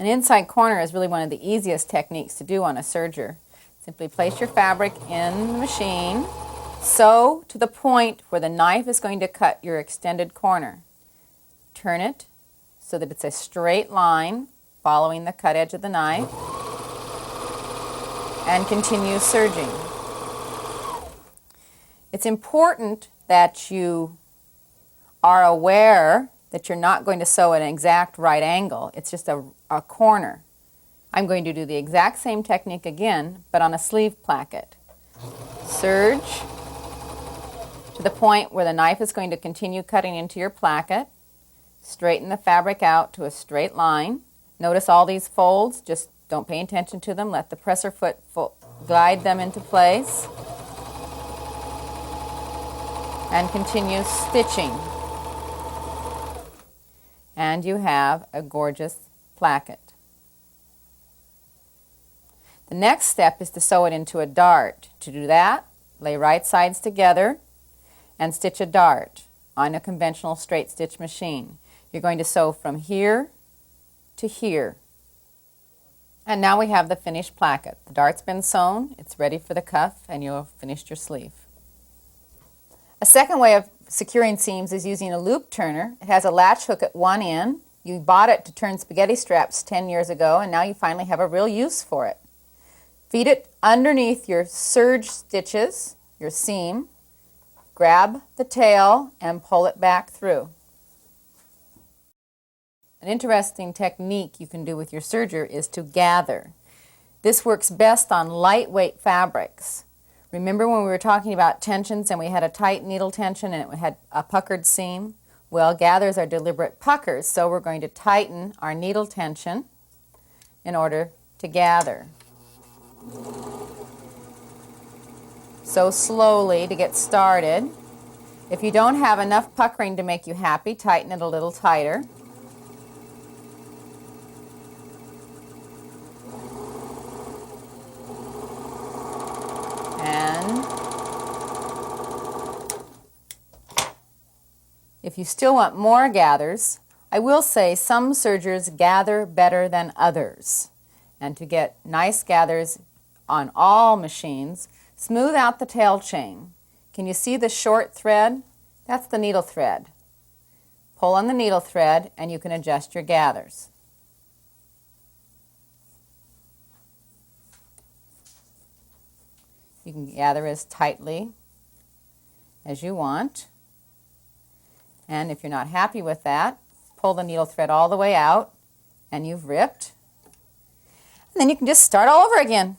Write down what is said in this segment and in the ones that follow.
An inside corner is really one of the easiest techniques to do on a serger. Simply place your fabric in the machine, sew to the point where the knife is going to cut your extended corner. Turn it so that it's a straight line following the cut edge of the knife, and continue serging. It's important that you are aware that you're not going to sew at an exact right angle. It's just a corner. I'm going to do the exact same technique again, but on a sleeve placket. Serge to the point where the knife is going to continue cutting into your placket. Straighten the fabric out to a straight line. Notice all these folds, just don't pay attention to them. Let the presser foot guide them into place. And continue stitching. And you have a gorgeous placket. The next step is to sew it into a dart. To do that, lay right sides together and stitch a dart on a conventional straight stitch machine. You're going to sew from here to here. And now we have the finished placket. The dart's been sewn, it's ready for the cuff, and you've finished your sleeve. A second way of securing seams is using a loop turner. It has a latch hook at one end. You bought it to turn spaghetti straps 10 years ago, and now you finally have a real use for it. Feed it underneath your serge stitches, your seam, grab the tail, and pull it back through. An interesting technique you can do with your serger is to gather. This works best on lightweight fabrics. Remember when we were talking about tensions and we had a tight needle tension and it had a puckered seam? Well, gathers are deliberate puckers, so we're going to tighten our needle tension in order to gather. So slowly to get started. If you don't have enough puckering to make you happy, tighten it a little tighter. And if you still want more gathers, I will say some sergers gather better than others. And to get nice gathers on all machines, smooth out the tail chain. Can you see the short thread? That's the needle thread. Pull on the needle thread and you can adjust your gathers. You can gather as tightly as you want. And if you're not happy with that, pull the needle thread all the way out and you've ripped. And then you can just start all over again.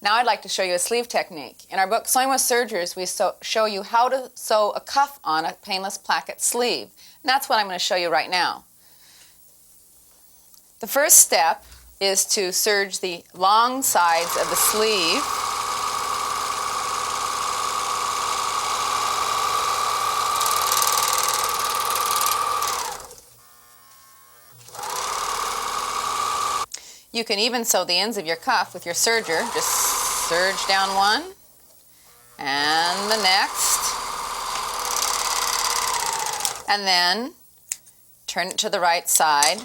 Now I'd like to show you a sleeve technique. In our book, Sewing with Sergers, we show you how to sew a cuff on a painless placket sleeve. And that's what I'm going to show you right now. The first step is to serge the long sides of the sleeve. You can even sew the ends of your cuff with your serger. Just serge down one and the next, and then turn it to the right side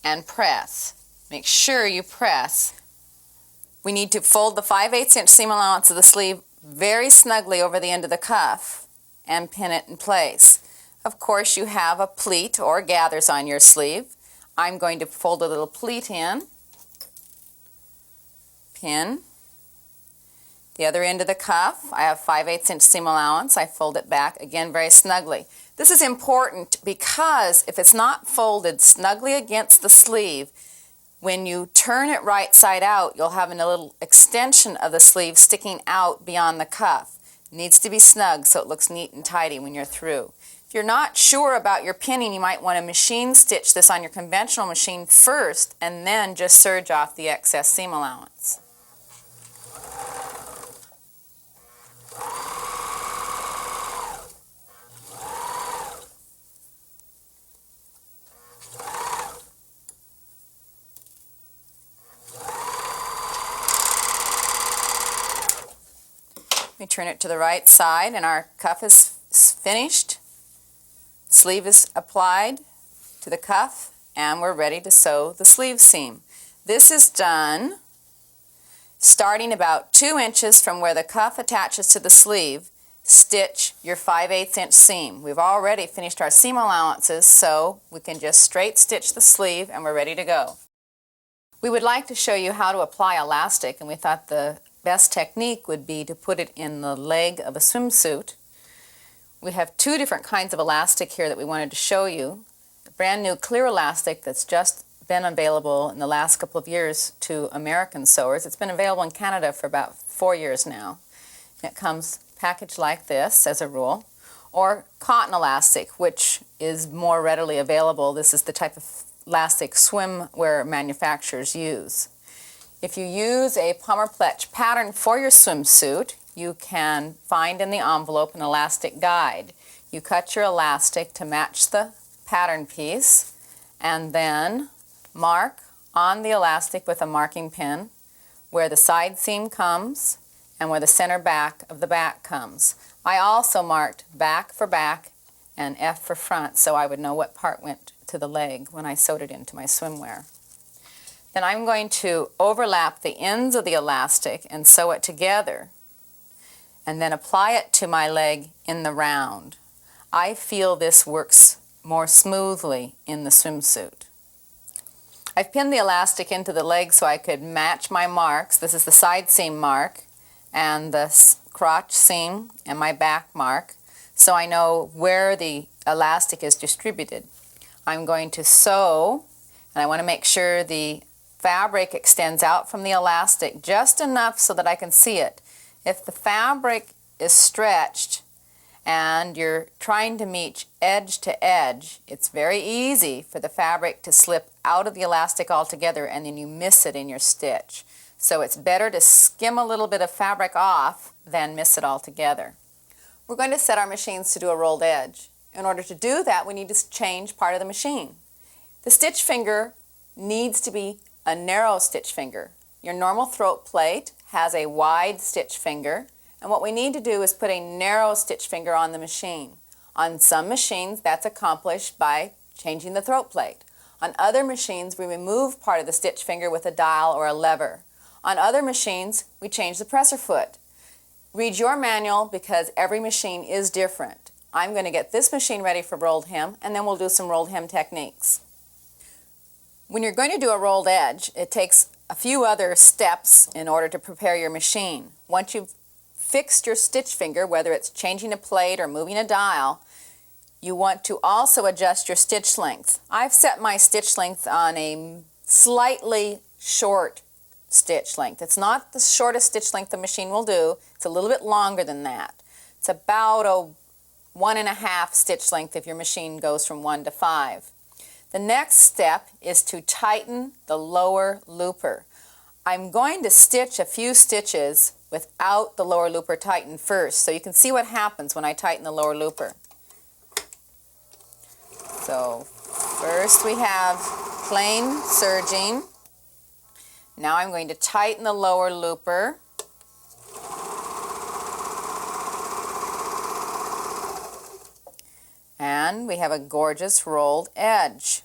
and press. Make sure you press. We need to fold the 5/8 inch seam allowance of the sleeve very snugly over the end of the cuff and pin it in place. Of course, you have a pleat or gathers on your sleeve. I'm going to fold a little pleat in, pin. The other end of the cuff, I have 5/8 inch seam allowance. I fold it back, again, very snugly. This is important because if it's not folded snugly against the sleeve, when you turn it right side out, you'll have a little extension of the sleeve sticking out beyond the cuff. It needs to be snug so it looks neat and tidy when you're through. If you're not sure about your pinning, you might want to machine stitch this on your conventional machine first and then just serge off the excess seam allowance. We turn it to the right side and our cuff is finished. Sleeve is applied, to the cuff, and we're ready to sew the sleeve seam. This is done starting about 2 inches from where the cuff attaches to the sleeve. Stitch your 5/8 inch seam. We've already finished our seam allowances, so we can just straight stitch the sleeve and we're ready to go. We would like to show you how to apply elastic, and we thought the best technique would be to put it in the leg of a swimsuit. We have 2 different kinds of elastic here that we wanted to show you. A brand new clear elastic that's just been available in the last couple of years to American sewers. It's been available in Canada for about 4 years now. It comes packaged like this as a rule, or cotton elastic, which is more readily available. This is the type of elastic swimwear manufacturers use. If you use a Palmer Pletsch pattern for your swimsuit, you can find in the envelope an elastic guide. You cut your elastic to match the pattern piece and then mark on the elastic with a marking pin where the side seam comes and where the center back of the back comes. I also marked back for back and F for front so I would know what part went to the leg when I sewed it into my swimwear. Then I'm going to overlap the ends of the elastic and sew it together and then apply it to my leg in the round. I feel this works more smoothly in the swimsuit. I've pinned the elastic into the leg so I could match my marks. This is the side seam mark and the crotch seam and my back mark, so I know where the elastic is distributed. I'm going to sew, and I want to make sure the fabric extends out from the elastic just enough so that I can see it. If the fabric is stretched and you're trying to meet edge to edge, it's very easy for the fabric to slip out of the elastic altogether and then you miss it in your stitch. So it's better to skim a little bit of fabric off than miss it altogether. We're going to set our machines to do a rolled edge. In order to do that, we need to change part of the machine. The stitch finger needs to be a narrow stitch finger. Your normal throat plate has a wide stitch finger, and what we need to do is put a narrow stitch finger on the machine. On some machines, that's accomplished by changing the throat plate. On other machines, we remove part of the stitch finger with a dial or a lever. On other machines, we change the presser foot. Read your manual because every machine is different. I'm going to get this machine ready for rolled hem, and then we'll do some rolled hem techniques. When you're going to do a rolled edge, it takes a few other steps in order to prepare your machine. Once you've fixed your stitch finger, whether it's changing a plate or moving a dial, you want to also adjust your stitch length. I've set my stitch length on a slightly short stitch length. It's not the shortest stitch length the machine will do. It's a little bit longer than that. It's about a 1.5 stitch length if your machine goes from 1 to 5. The next step is to tighten the lower looper. I'm going to stitch a few stitches without the lower looper tightened first, so you can see what happens when I tighten the lower looper. So first we have plain serging. Now I'm going to tighten the lower looper. And we have a gorgeous rolled edge.